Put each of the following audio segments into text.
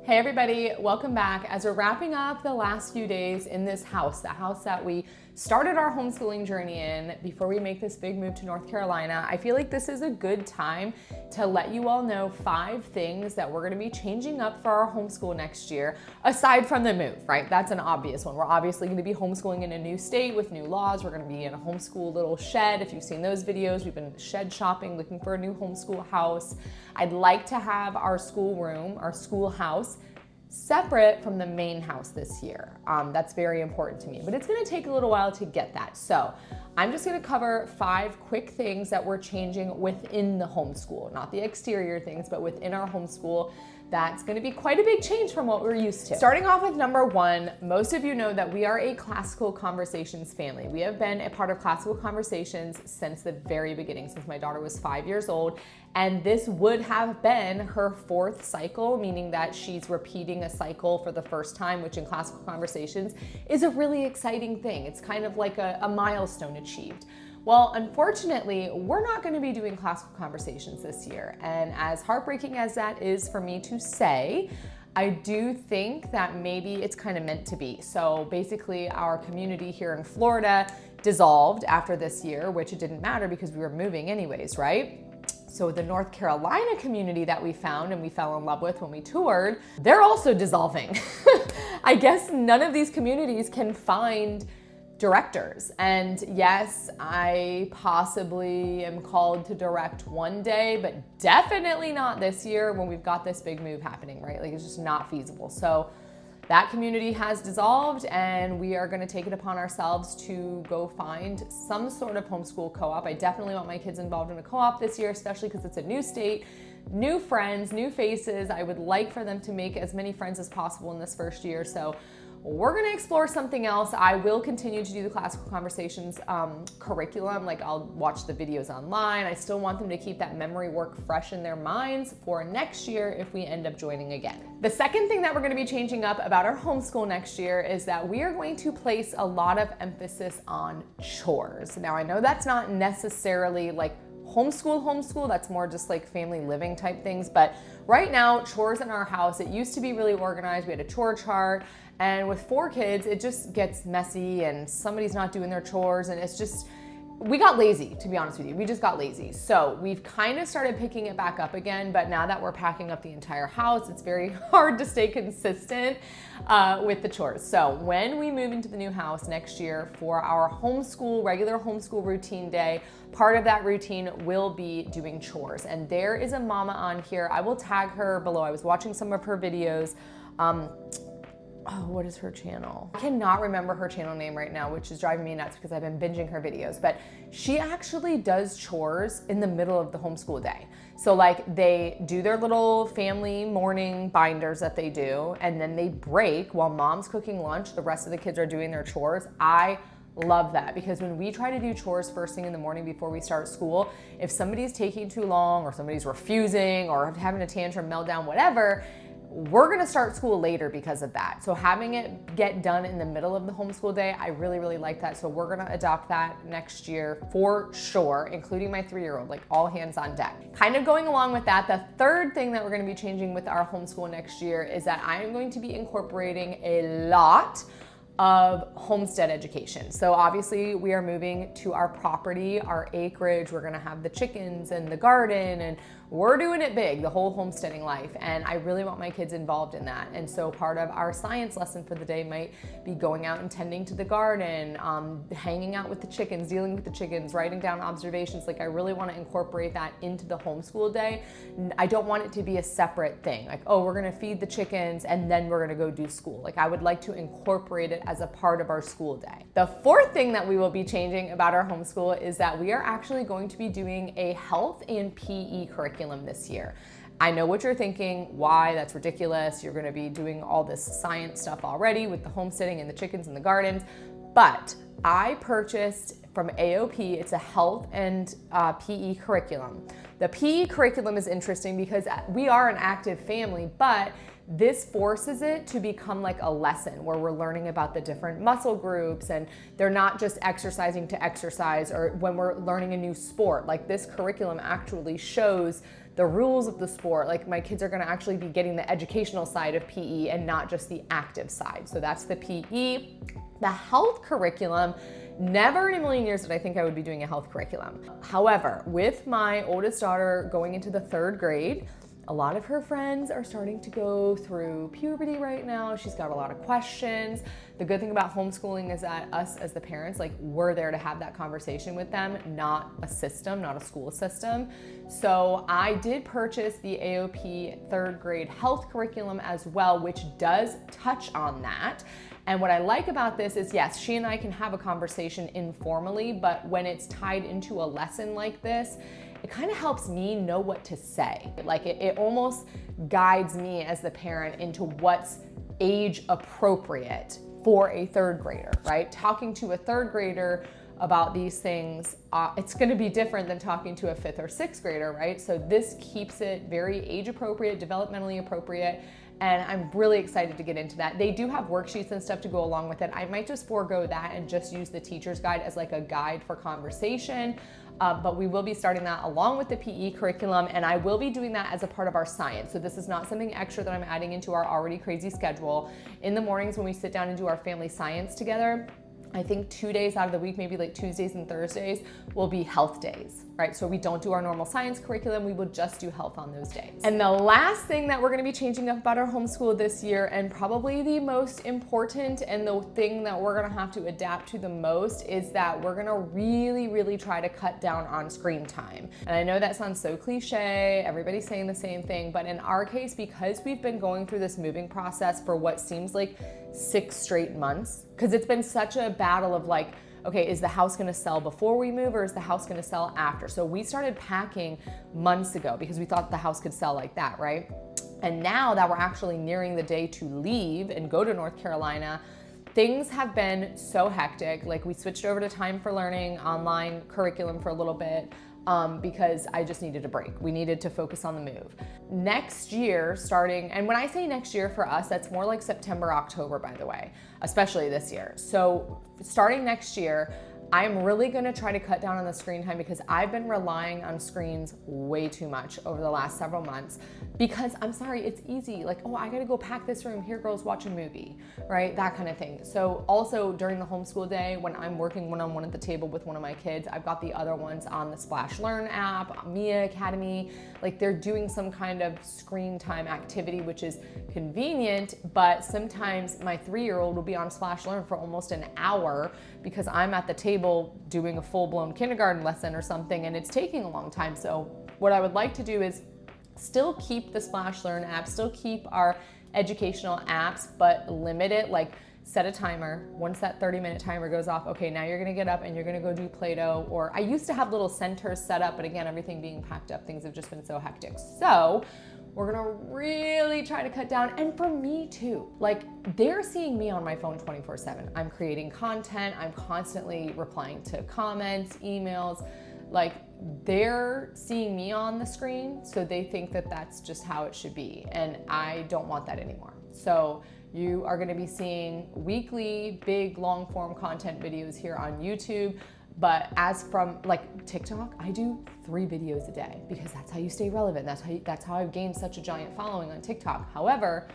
Hey everybody, welcome back. As we're wrapping up the last few days in this house, the house that we started our homeschooling journey in before we make this big move to North Carolina, I feel like this is a good time to let you all know 5 things that we're gonna be changing up for our homeschool next year, aside from the move, right? That's an obvious one. We're obviously gonna be homeschooling in a new state with new laws. We're gonna be in a homeschool little shed. If you've seen those videos, we've been shed shopping, looking for a new homeschool house. I'd like to have our schoolroom, our schoolhouse, separate from the main house this year. That's very important to me, but it's gonna take a little while to get that. So I'm just gonna cover 5 quick things that we're changing within the homeschool, not the exterior things, but within our homeschool. That's gonna be quite a big change from what we're used to. Starting off with number 1, most of you know that we are a Classical Conversations family. We have been a part of Classical Conversations since the very beginning, since my daughter was 5 years old. And this would have been her 4th cycle, meaning that she's repeating a cycle for the first time, which in Classical Conversations is a really exciting thing. It's kind of like a milestone achieved. Well, unfortunately, we're not going to be doing Classical Conversations this year. And as heartbreaking as that is for me to say, I do think that maybe it's kind of meant to be. So basically our community here in Florida dissolved after this year, which it didn't matter because we were moving anyways, right? So the North Carolina community that we found and we fell in love with when we toured, they're also dissolving. I guess none of these communities can find directors. And yes, I possibly am called to direct one day, but definitely not this year when we've got this big move happening, right? Like it's just not feasible. So that community has dissolved and we are gonna take it upon ourselves to go find some sort of homeschool co-op. I definitely want my kids involved in a co-op this year, especially because it's a new state, new friends, new faces. I would like for them to make as many friends as possible in this first year. So we're gonna explore something else. I will continue to do the Classical Conversations curriculum. Like I'll watch the videos online. I still want them to keep that memory work fresh in their minds for next year if we end up joining again. The second thing that we're gonna be changing up about our homeschool next year is that we are going to place a lot of emphasis on chores. Now I know that's not necessarily like homeschool, that's more just like family living type things. But right now, chores in our house, it used to be really organized. We had a chore chart. And with 4 kids, it just gets messy and somebody's not doing their chores and it's just, we got lazy, to be honest with you. We just got lazy. So we've kind of started picking it back up again, but now that we're packing up the entire house, it's very hard to stay consistent with the chores. So when we move into the new house next year for our regular homeschool routine day, part of that routine will be doing chores. And there is a mama on here. I will tag her below. I was watching some of her videos. Oh, what is her channel? I cannot remember her channel name right now, which is driving me nuts because I've been binging her videos, but she actually does chores in the middle of the homeschool day. So like they do their little family morning binders that they do, and then they break while mom's cooking lunch. The rest of the kids are doing their chores. I love that because when we try to do chores first thing in the morning before we start school, if somebody's taking too long or somebody's refusing or having a tantrum, meltdown, whatever, we're gonna start school later because of that. So having it get done in the middle of the homeschool day, I really, really like that. So we're gonna adopt that next year for sure, including my 3-year-old, like all hands on deck. Kind of going along with that, the third thing that we're gonna be changing with our homeschool next year is that I am going to be incorporating a lot of homestead education. So obviously we are moving to our property, our acreage. We're gonna have the chickens and the garden and we're doing it big, the whole homesteading life. And I really want my kids involved in that. And so part of our science lesson for the day might be going out and tending to the garden, hanging out with the chickens, dealing with the chickens, writing down observations. Like I really want to incorporate that into the homeschool day. I don't want it to be a separate thing. Like, oh, we're gonna feed the chickens and then we're gonna go do school. Like I would like to incorporate it as a part of our school day. The fourth thing that we will be changing about our homeschool is that we are actually going to be doing a health and PE curriculum this year. I know what you're thinking, why, that's ridiculous. You're gonna be doing all this science stuff already with the homesteading and the chickens and the gardens, but I purchased from AOP. It's a health and PE curriculum. The PE curriculum is interesting because we are an active family, but this forces it to become like a lesson where we're learning about the different muscle groups, and they're not just exercising to exercise, or when we're learning a new sport. Like, this curriculum actually shows the rules of the sport. Like, my kids are gonna actually be getting the educational side of PE and not just the active side. So that's the PE. The health curriculum, never in a million years did I think I would be doing a health curriculum. However, with my oldest daughter going into the 3rd grade, a lot of her friends are starting to go through puberty right now. She's got a lot of questions. The good thing about homeschooling is that us as the parents, like, we're there to have that conversation with them, not a system, not a school system. So I did purchase the AOP 3rd grade health curriculum as well, which does touch on that. And what I like about this is, yes, she and I can have a conversation informally, but when it's tied into a lesson like this, it kind of helps me know what to say. Like, it almost guides me as the parent into what's age appropriate for a 3rd grader, right? Talking to a 3rd grader about these things, it's gonna be different than talking to a 5th or 6th grader, right? So this keeps it very age appropriate, developmentally appropriate, and I'm really excited to get into that. They do have worksheets and stuff to go along with it. I might just forego that and just use the teacher's guide as like a guide for conversation. But we will be starting that along with the PE curriculum, and I will be doing that as a part of our science. So this is not something extra that I'm adding into our already crazy schedule. In the mornings when we sit down and do our family science together, I think 2 days out of the week, maybe like Tuesdays and Thursdays, will be health days, right? So we don't do our normal science curriculum, we will just do health on those days. And the last thing that we're gonna be changing up about our homeschool this year, and probably the most important and the thing that we're gonna have to adapt to the most, is that we're gonna really try to cut down on screen time. And I know that sounds so cliche, everybody's saying the same thing, but in our case, because we've been going through this moving process for what seems like 6 straight months, because it's been such a battle of like, okay, is the house gonna sell before we move, or is the house gonna sell after? So we started packing months ago because we thought the house could sell like that, right? And now that we're actually nearing the day to leave and go to North Carolina, things have been so hectic. Like, we switched over to Time for Learning online curriculum for a little bit, because I just needed a break. We needed to focus on the move. Next year, starting, and when I say next year for us, that's more like September, October, by the way, especially this year. So starting next year, I'm really gonna try to cut down on the screen time, because I've been relying on screens way too much over the last several months, because I'm sorry, it's easy. Like, oh, I gotta go pack this room, here girls, watch a movie, right? That kind of thing. So also during the homeschool day, when I'm working one-on-one at the table with one of my kids, I've got the other ones on the Splash Learn app, Mia Academy, like they're doing some kind of screen time activity, which is convenient, but sometimes my 3-year-old will be on Splash Learn for almost an hour because I'm at the table doing a full-blown kindergarten lesson or something, and it's taking a long time. So what I would like to do is still keep the Splash Learn app, still keep our educational apps, but limit it, like set a timer. Once that 30-minute timer goes off, okay, now you're gonna get up and you're gonna go do Play-Doh. Or I used to have little centers set up, but again, everything being packed up, things have just been so hectic. So we're gonna really try to cut down. And for me too, like they're seeing me on my phone 24/7. I'm creating content, I'm constantly replying to comments, emails, like they're seeing me on the screen, so they think that that's just how it should be. And I don't want that anymore. So you are gonna be seeing weekly, big, long form content videos here on YouTube. But as from like TikTok, I do 3 videos a day because that's how you stay relevant. That's how I've gained such a giant following on TikTok. However,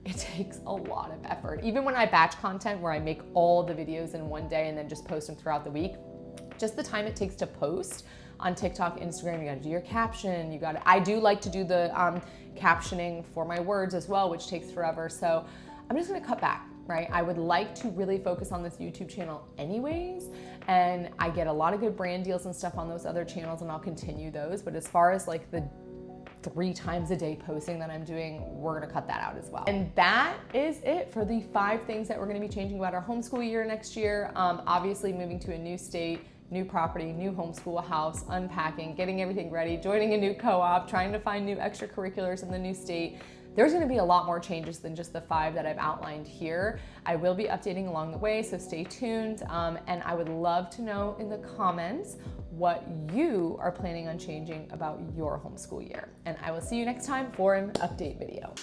it takes a lot of effort. Even when I batch content where I make all the videos in one day and then just post them throughout the week, just the time it takes to post on TikTok, Instagram, you gotta do your caption, I do like to do the captioning for my words as well, which takes forever. So I'm just gonna cut back, right? I would like to really focus on this YouTube channel anyways, and I get a lot of good brand deals and stuff on those other channels, and I'll continue those. But as far as like the 3 times a day posting that I'm doing, we're gonna cut that out as well. And that is it for the 5 things that we're gonna be changing about our homeschool year next year. Obviously moving to a new state, new property, new homeschool house, unpacking, getting everything ready, joining a new co-op, trying to find new extracurriculars in the new state. there's gonna be a lot more changes than just the 5 that I've outlined here. I will be updating along the way, so stay tuned. And I would love to know in the comments what you are planning on changing about your homeschool year. And I will see you next time for an update video.